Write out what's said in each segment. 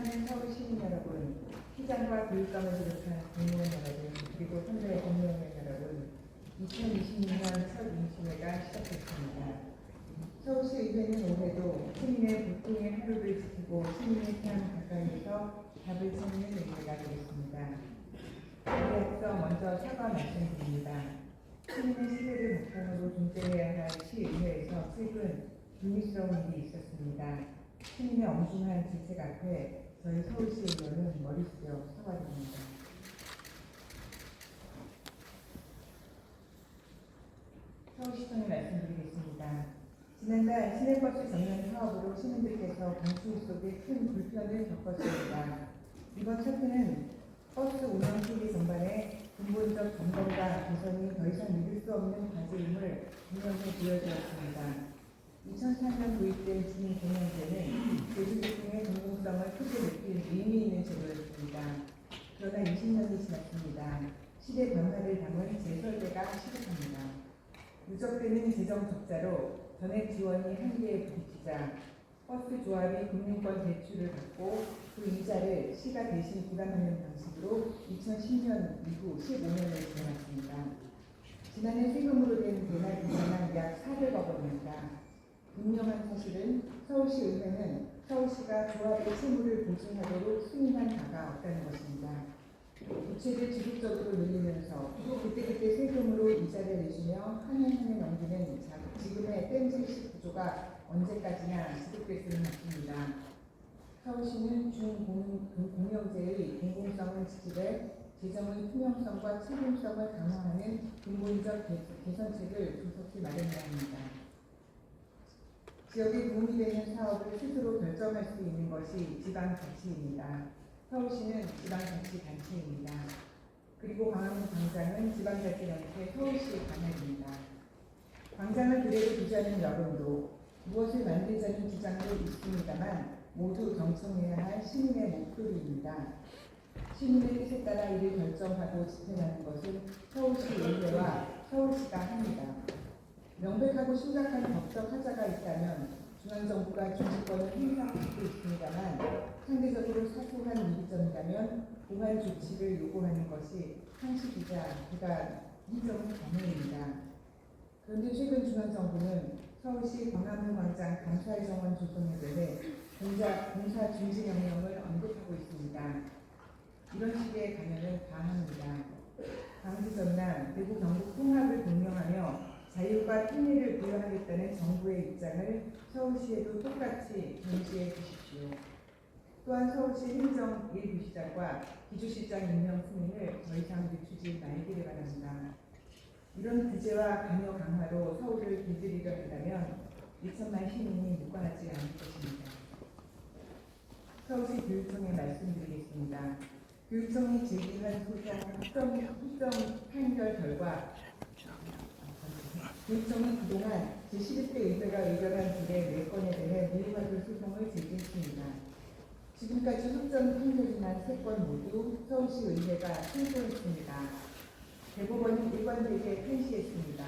사랑하는 서울 시민 여러분, 시장과 교육감을 비롯한 공무원 여러분, 그리고 선배 공무원 여러분, 2026년 첫 임시회가 시작됐습니다. 서울시의회는 올해도 시민의 보통의 하루를 지키고 시민의 삶 가까이에서 답을 찾는 의회가 되겠습니다. 이에 앞서 먼저 사과 말씀드립니다. 시민의 신뢰를 바탕으로 존재해야 할 시의회에서 최근 불미스러운 일이 있었습니다. 시민의 엄중한 질책 앞에 저희 서울시의회는 머리 숙여 사과드립니다. 서울시청에 말씀드리겠습니다. 지난달 시내버스 전면 사업으로 시민들께서 공중 속에 큰 불편을 겪었습니다. 이번 사태는 버스 운영 체계 전반에 근본적 점검과 개선이 더 이상 믿을 수 없는 과제임을 분명히 보여주었습니다. 2004년 도입된 주민 공영제는 제주교통의 공공성을 크게 느낀 의미 있는 제도였습니다. 그러나 20년이 지났습니다. 시대 변화를 담은 재설계가 시급합니다. 누적되는 재정 적자로 전액 지원이 한계에 부딪히자 버스 조합이 금융권 대출을 받고 그 이자를 시가 대신 부담하는 방식으로 2010년 이후 15년을 지내왔습니다. 지난해 세금으로 된 대납 이자는 약 400억 원입니다. 분명한 사실은 서울시의회는 서울시가 조합의 채무를 보증하도록 승인한 바가 없다는 것입니다. 부채를 지속적으로 늘리면서 그때그때 세금으로 이자를 내주며 한 해 한 해 넘기는 지금의 땜질식 구조가 언제까지나 지속될 수는 없습니다. 서울시는 중공영제의 공공성을 지키되 재정의 투명성과 책임성을 강화하는 근본적 개선책을 조속히 마련해야 합니다. 지역에 도움이 되는 사업을 스스로 결정할 수 있는 것이 지방자치입니다. 서울시는 지방자치단체입니다. 그리고 광화문 광장은 지방자치단체 서울시의 관할입니다. 광장을 그대로 두자는 여론도 무엇을 만들자는 주장도 있습니다만 모두 경청해야 할 시민의 목소리입니다. 시민의 뜻에 따라 이를 결정하고 집행하는 것은 서울시의회와 서울시가 합니다. 명백하고 심각한 법적 하자가 있다면 중앙정부가 중지권을 행사할 수도 있습니다만 상대적으로 사소한 문제점이라면 보완 조치를 요구하는 것이 상식이자 그가 인정의 견해입니다. 그런데 최근 중앙정부는 서울시 광화문 광장 감찰 정원 조성에 대해 공사 중지 명령을 언급하고 있습니다. 이런 식의 강연은 과합니다. 방지전이나 대구 경북 통합을 독려하며 자유가 편리를 부여하겠다는 정부의 입장을 서울시에도 똑같이 전시해 주십시오. 또한 서울시 행정 1부시장과 기주시장 임명 승인을 더 이상 늦추지 말기를 바랍니다. 이런 규제와 관여 강화로 서울을 길들이려 한다면 2천만 시민이 묵과하지 않을 것입니다. 서울시 교육청에 말씀드리겠습니다. 교육청이 제기한 소장 판결 결과 교육청은 그동안 제11대 의회가 의결한 불의 4건에 대해 무효가결 소송을 제기했습니다. 지금까지 확정 판결이 난 3건 모두 서울시 의회가 승소했습니다. 대법원이 일관되게 판시했습니다.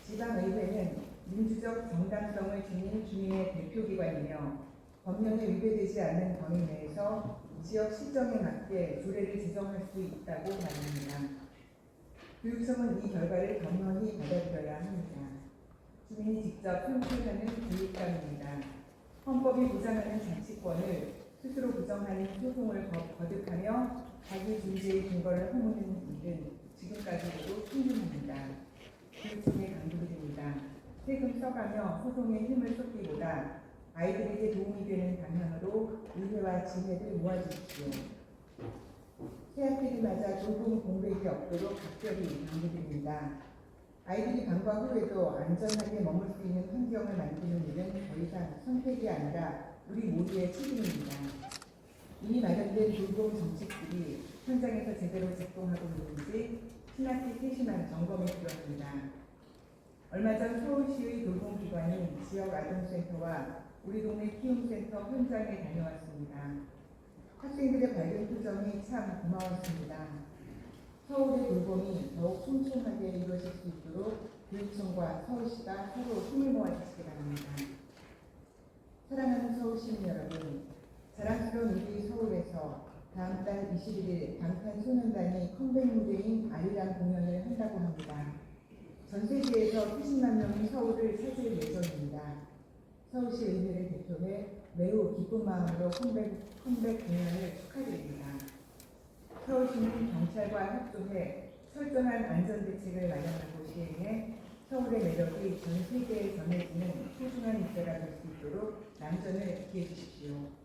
지방의회는 민주적 정당성을 지닌 주민의 대표기관이며 법령에 위배되지 않는 범위 내에서 지역 실정에 맞게 조례를 제정할 수 있다고 말합니다. 교육청은 이 결과를 겸허히 받아들여야 합니다. 주민이 직접 선출하는 교육감입니다. 헌법이 보장하는 자치권을 스스로 부정하는 소송을 거듭하며 자기 존재의 근거를 허무는 일은 지금까지도 충분합니다. 교육청에 강조드립니다. 세금 써가며 소송에 힘을 쏟기보다 아이들에게 도움이 되는 방향으로 의회와 지혜를 모아주십시오. 새학기를 맞아 돌봄 공백이 없도록 각별히 강조드립니다. 아이들이 방과 후에도 안전하게 머물 수 있는 환경을 만드는 일은 더 이상 선택이 아니라 우리 모두의 책임입니다. 이미 마련된 돌봄 정책들이 현장에서 제대로 작동하고 있는지 신학기 세심한 점검이 필요합니다. 얼마 전 서울시의 돌봄기관인 지역아동센터와 우리 동네 키움센터 현장에 다녀왔습니다. 학생들의 밝은 표정이 참 고마웠습니다. 서울의 돌봄이 더욱 촘촘하게 이루어질 수 있도록 교육청과 서울시가 서로 힘을 모아주시기 바랍니다. 사랑하는 서울 시민 여러분, 자랑스러운 우리 서울 이어서 다음 달 21일 방탄소년단이 컴백 무대인 아리랑 공연을 한다고 합니다. 전 세계에서 70만 명이 서울을 찾을 예정입니다. 서울시 의회를 대표해 매우 기쁜 마음으로 컴백 공연을 축하드립니다. 서울시는 경찰과 협조해 철저한 안전대책을 마련하고 시행해 서울의 매력이 전 세계에 전해지는 소중한 무대가 될 수 있도록 난전을 기해 주십시오.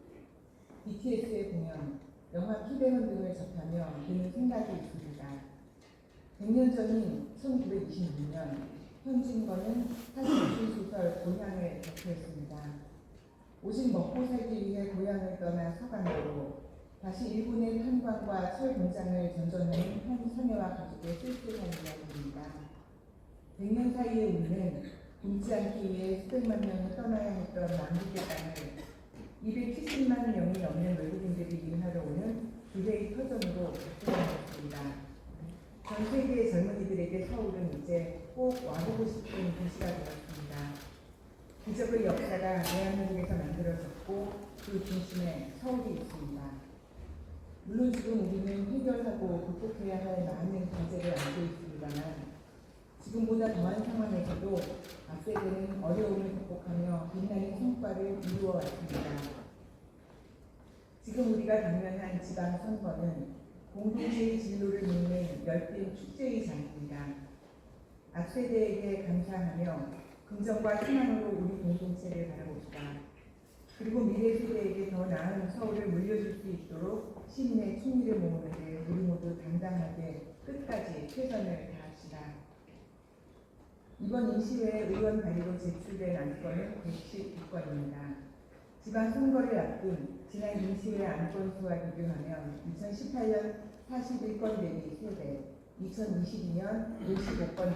BTS의 공연, 영화 키대헌 등을 접하며 드는 생각이 있습니다. 100년 전인 1926년 현진건은 사실주의 소설 고향을 발표했습니다. 오직 먹고 살기 위해 고향을 떠나 서강으로 다시 일본의 탄광과 철 공장을 전전하는 한 사녀와 가족의 쓸쓸한 이야기입니다. 100년 사이에 우리는 굶지 않기 위해 수백만 명을 떠나야 했던 남북의 땅을 270만 명이 넘는 외국인들이 일하러 오는 기회의 터전으로 바꾸어냈습니다. 전 세계의 젊은이들에게 서울은 이제 꼭 와보고 싶은 도시가 되었습니다. 기적의 역사가 대한민국에서 만들어졌고 그 중심에 서울이 있습니다. 물론 지금 우리는 해결하고 극복해야 할 많은 과제를 안고 있습니다만 지금보다 더한 상황에서도 앞세대는 어려움을 극복하며 빛나는 성과를 이루어왔습니다. 지금 우리가 당면한 지방선거는 공동체의 진로를 묻는 열띤 축제의 장입니다. 앞세대에게 감사하며 긍정과 희망으로 우리 공동체를 바라봅시다. 그리고 미래 세대에게 더 나은 서울을 물려줄 수 있도록 시민의 총의를 모으는데 우리 모두 당당하게 끝까지 최선을 다합시다. 이번 임시회 의원 발의로 제출된 안건은 112건입니다. 지방선거를 앞둔 지난 임시회 안건 수와 비교하면 2018년 41건 대비 3배, 2022년 55건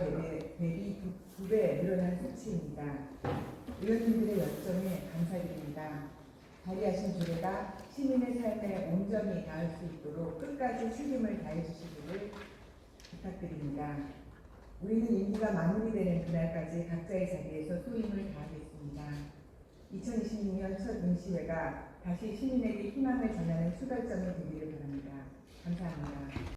대비 2배 늘어난 수치입니다. 의원님들의 열정에 감사드립니다. 발의하신 조례가 시민의 삶에 온전히 닿을 수 있도록 끝까지 책임을 다해 주시기를 부탁드립니다. 우리는 임기가 마무리되는 그날까지 각자의 자리에서 소임을 다하겠습니다. 2026년 첫 임시회가 다시 시민에게 희망을 전하는 출발점이 되기를 바랍니다. 감사합니다.